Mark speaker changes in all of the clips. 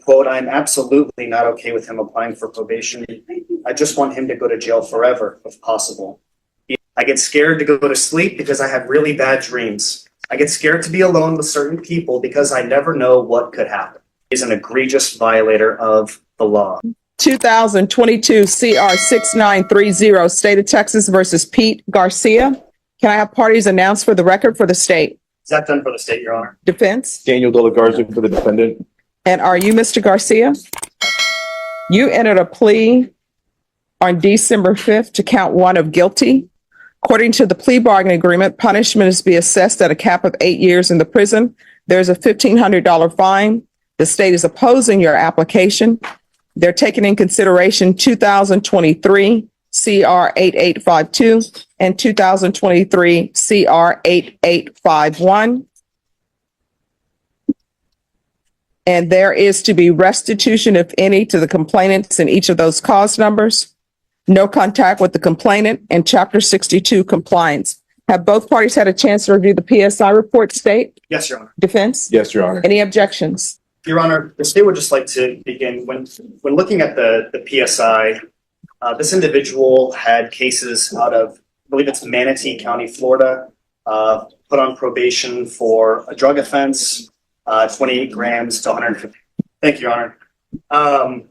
Speaker 1: quote, "I'm absolutely not okay with him applying for probation. I just want him to go to jail forever, if possible. I get scared to go to sleep because I have really bad dreams. I get scared to be alone with certain people because I never know what could happen." He's an egregious violator of the law.
Speaker 2: 2022 CR 6930, State of Texas versus Pete Garcia. Can I have parties announced for the record for the state?
Speaker 1: Zach Dunn for the state, Your Honor.
Speaker 2: Defense?
Speaker 3: Daniel De La Garza for the defendant.
Speaker 2: And are you Mr. Garcia? You entered a plea on December 5th to count 1 of guilty. According to the plea bargaining agreement, punishment is to be assessed at a cap of 8 years in the prison. There's a $1,500 fine. The state is opposing your application. They're taking in consideration 2023 CR 8852 and 2023 CR 8851. And there is to be restitution, if any, to the complainants in each of those cause numbers. No contact with the complainant, and Chapter 62 compliance. Have both parties had a chance to review the PSI report, state?
Speaker 1: Yes, Your Honor.
Speaker 2: Defense?
Speaker 3: Yes, Your Honor.
Speaker 2: Any objections?
Speaker 1: Your Honor, the state would just like to begin. When looking at the PSI, this individual had cases out of, I believe it's Manatee County, Florida, put on probation for a drug offense, 28 grams to 150. Thank you, Your Honor.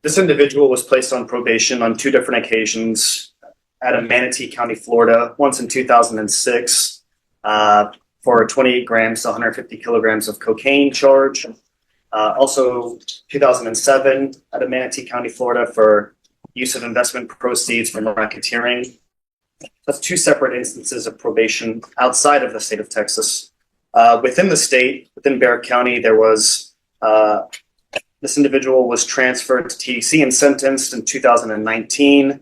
Speaker 1: This individual was placed on probation on 2 different occasions out of Manatee County, Florida, once in 2006 for 28 grams to 150 kilograms of cocaine charge. Also 2007 out of Manatee County, Florida for use of investment proceeds from racketeering. That's 2 separate instances of probation outside of the state of Texas. Within the state, within Barrett County, there was this individual was transferred to TDC and sentenced in 2019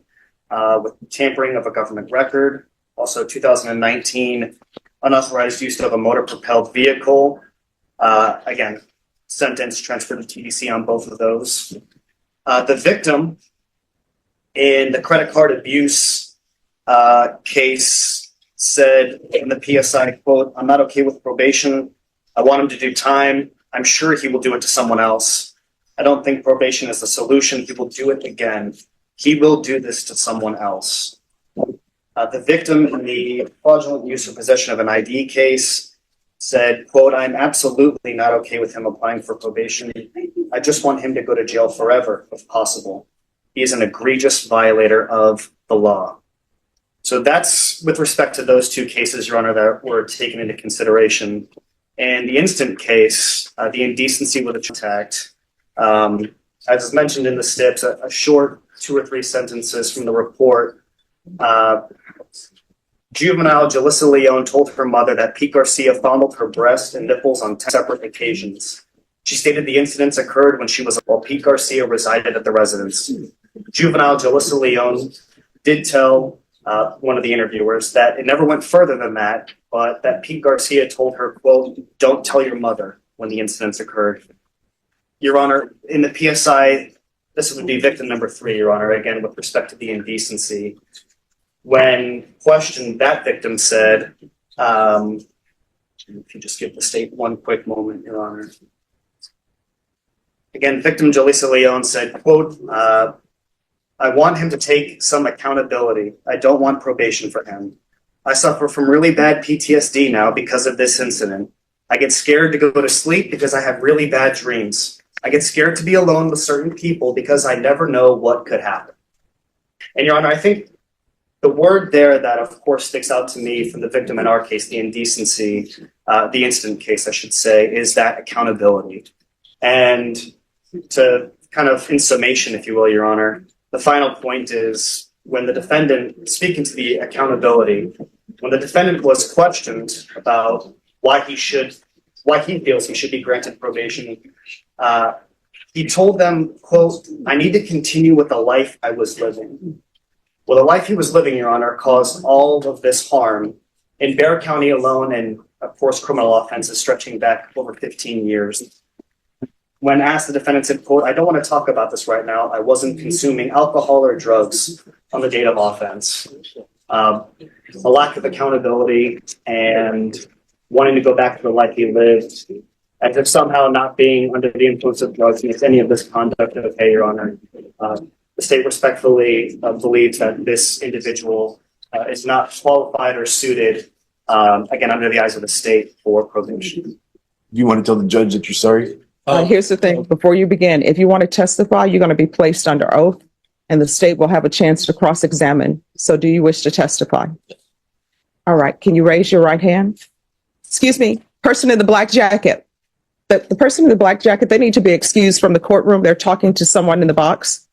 Speaker 1: with tampering of a government record. Also 2019, unauthorized use of a motor-propelled vehicle. Again, sentenced, transferred to TDC on both of those. The victim in the credit card abuse case said in the PSI, quote, "I'm not okay with probation. I want him to do time. I'm sure he will do it to someone else. I don't think probation is the solution. He will do it again. He will do this to someone else." The victim in the fraudulent use or possession of an ID case said, quote, "I'm absolutely not okay with him applying for probation. I just want him to go to jail forever, if possible. He is an egregious violator of the law." So that's with respect to those 2 cases, Your Honor, that were taken into consideration. And the instant case, the indecency with a contact, as is mentioned in the STIPs, a short 2 or 3 sentences from the report. Juvenile Jalissa Leone told her mother that Pete Garcia fondled her breast and nipples on 10 separate occasions. She stated the incidents occurred while Pete Garcia resided at the residence. Juvenile Jalissa Leone did tell one of the interviewers that it never went further than that, but that Pete Garcia told her, quote, "Don't tell your mother," when the incidents occurred. Your Honor, in the PSI, this would be victim number 3, Your Honor, again, with respect to the indecency. When questioned, that victim said, if you just give the state one quick moment, Your Honor. Again, victim Jalissa Leone said, quote, "I want him to take some accountability. I don't want probation for him. I suffer from really bad PTSD now because of this incident. I get scared to go to sleep because I have really bad dreams. I get scared to be alone with certain people because I never know what could happen." And Your Honor, I think the word there that of course sticks out to me from the victim in our case, the indecency, the incident case, I should say, is that accountability. And to kind of in summation, if you will, Your Honor, the final point is when the defendant, speaking to the accountability, when the defendant was questioned about why he feels he should be granted probation, he told them, quote, "I need to continue with the life I was living." Well, the life he was living, Your Honor, caused all of this harm in Barrett County alone, and of course, criminal offenses stretching back over 15 years. When asked, the defendant said, quote, "I don't want to talk about this right now. I wasn't consuming alcohol or drugs on the date of offense." A lack of accountability and wanting to go back to the life he lived as if somehow not being under the influence of drugs makes any of this conduct okay, Your Honor. The state respectfully believes that this individual is not qualified or suited, again, under the eyes of the state for probation.
Speaker 3: You want to tell the judge that you're sorry?
Speaker 2: Here's the thing, before you begin, if you want to testify, you're going to be placed under oath and the state will have a chance to cross-examine. So do you wish to testify? All right. Can you raise your right hand? Excuse me, person in the black jacket. The person in the black jacket, they need to be excused from the courtroom. They're talking to someone in the box.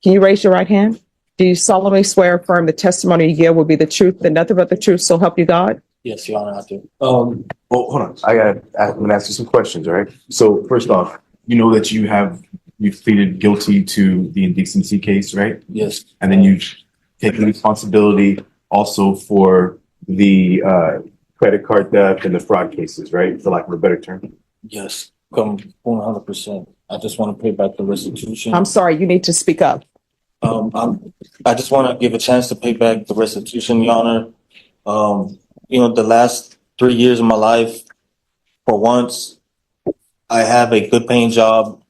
Speaker 2: Can you raise your right hand? Do you solemnly swear or affirm the testimony you give will be the truth and nothing but the truth, so help you God?
Speaker 4: Yes, Your Honor, I do.
Speaker 3: Well, hold on. I'm gonna ask you some questions, all right? So first off, you know that you've pleaded guilty to the indecency case, right?
Speaker 4: Yes.
Speaker 3: And then you've taken responsibility also for the credit card theft and the fraud cases, right? For lack of a better term.
Speaker 4: Yes, come 100%. I just want to pay back the restitution.
Speaker 2: I'm sorry, you need to speak up.
Speaker 4: I just want to give a chance to pay back the restitution, Your Honor. The last 3 years of my life, for once, I have a good paying job.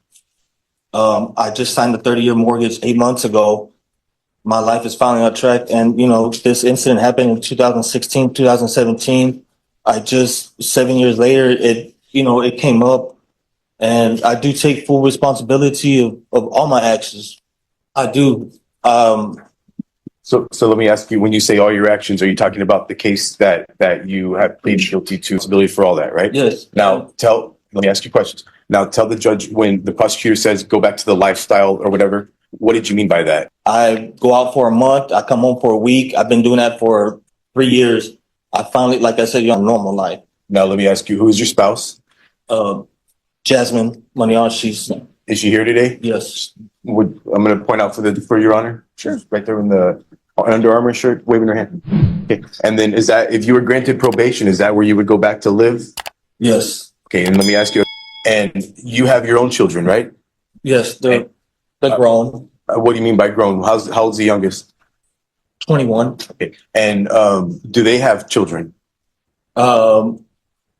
Speaker 4: I just signed a 30-year mortgage 8 months ago. My life is finally on track. And, this incident happened in 2016, 2017. 7 years later, it came up. And I do take full responsibility of all my actions. I do.
Speaker 3: So let me ask you, when you say all your actions, are you talking about the case that you have pleaded guilty to responsibility for all that, right?
Speaker 4: Yes.
Speaker 3: Now let me ask you questions. Now tell the judge, when the prosecutor says go back to the lifestyle or whatever, what did you mean by that?
Speaker 4: I go out for a month. I come home for a week. I've been doing that for 3 years. I finally, like I said, you're on normal life.
Speaker 3: Now let me ask you, who is your spouse?
Speaker 4: Jasmine Manion,
Speaker 3: Is she here today?
Speaker 4: yes.
Speaker 3: I'm going to point out for Your Honor. Sure. Right there in the Under Armour shirt, waving her hand. Okay. And then if you were granted probation, is that where you would go back to live?
Speaker 4: Yes.
Speaker 3: Okay. And let me ask you, and you have your own children, right?
Speaker 4: Yes, they're grown.
Speaker 3: What do you mean by grown? How old's the youngest?
Speaker 4: 21.
Speaker 3: Okay. And do they have children?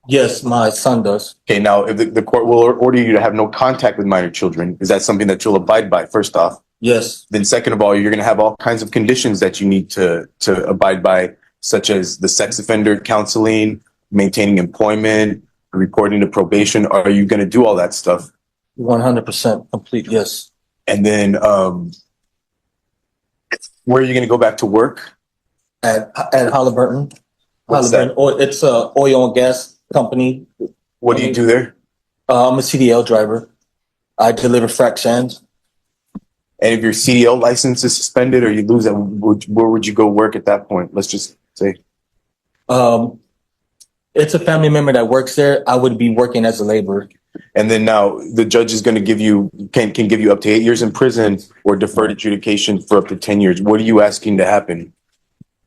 Speaker 4: Yes, my son does.
Speaker 3: Okay. Now, if the court will order you to have no contact with minor children, is that something that you'll abide by, first off?
Speaker 4: Yes.
Speaker 3: Then second of all, you're going to have all kinds of conditions that you need to abide by, such as the sex offender counseling, maintaining employment, reporting to probation. Are you going to do all that stuff?
Speaker 4: 100% complete. Yes.
Speaker 3: And then where are you going to go back to work?
Speaker 4: At Halliburton.
Speaker 3: What's
Speaker 4: Halliburton. It's a oil and gas company.
Speaker 3: What do you do there?
Speaker 4: I'm a CDL driver. I deliver frac sands.
Speaker 3: And if your CDL license is suspended or you lose that, where would you go work at that point? Let's just say.
Speaker 4: It's a family member that works there. I would be working as a laborer.
Speaker 3: And then now the judge is going to can give you up to 8 years in prison or deferred adjudication for up to 10 years. What are you asking to happen?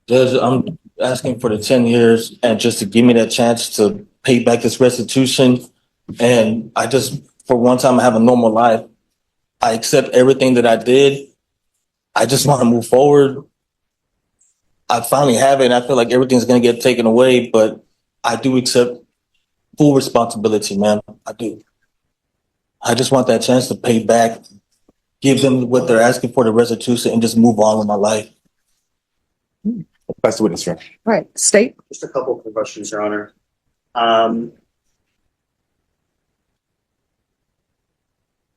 Speaker 4: Judge, I'm asking for the 10 years and just to give me that chance to pay back this restitution. And I just, for one time, I have a normal life. I accept everything that I did. I just want to move forward. I finally have it, and I feel like everything's going to get taken away, but I do accept full responsibility, man. I do. I just want that chance to pay back, give them what they're asking for, the restitution, and just move on with my life.
Speaker 3: That's the witness, right?
Speaker 2: Right. State.
Speaker 1: Just a couple of questions, Your Honor.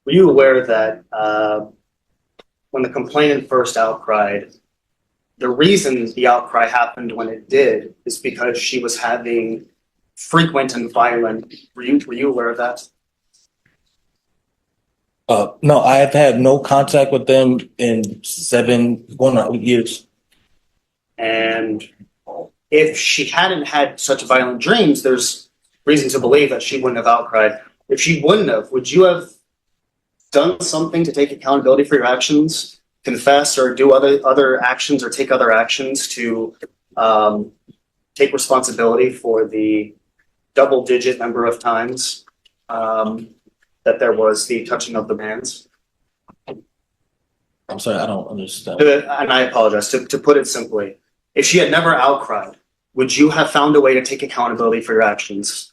Speaker 1: Were you aware that when the complainant first outcried, the reason the outcry happened when it did is because she was having frequent and violent. Were you aware of that?
Speaker 4: No, I have had no contact with them in going on 8 years.
Speaker 1: And if she hadn't had such violent dreams, there's reason to believe that she wouldn't have outcried. If she wouldn't have, would you have done something to take accountability for your actions, confess or do other actions or take other actions to take responsibility for the double-digit number of times that there was the touching of the bands?
Speaker 4: I'm sorry, I don't understand.
Speaker 1: And I apologize. To put it simply, if she had never outcried, would you have found a way to take accountability for your actions?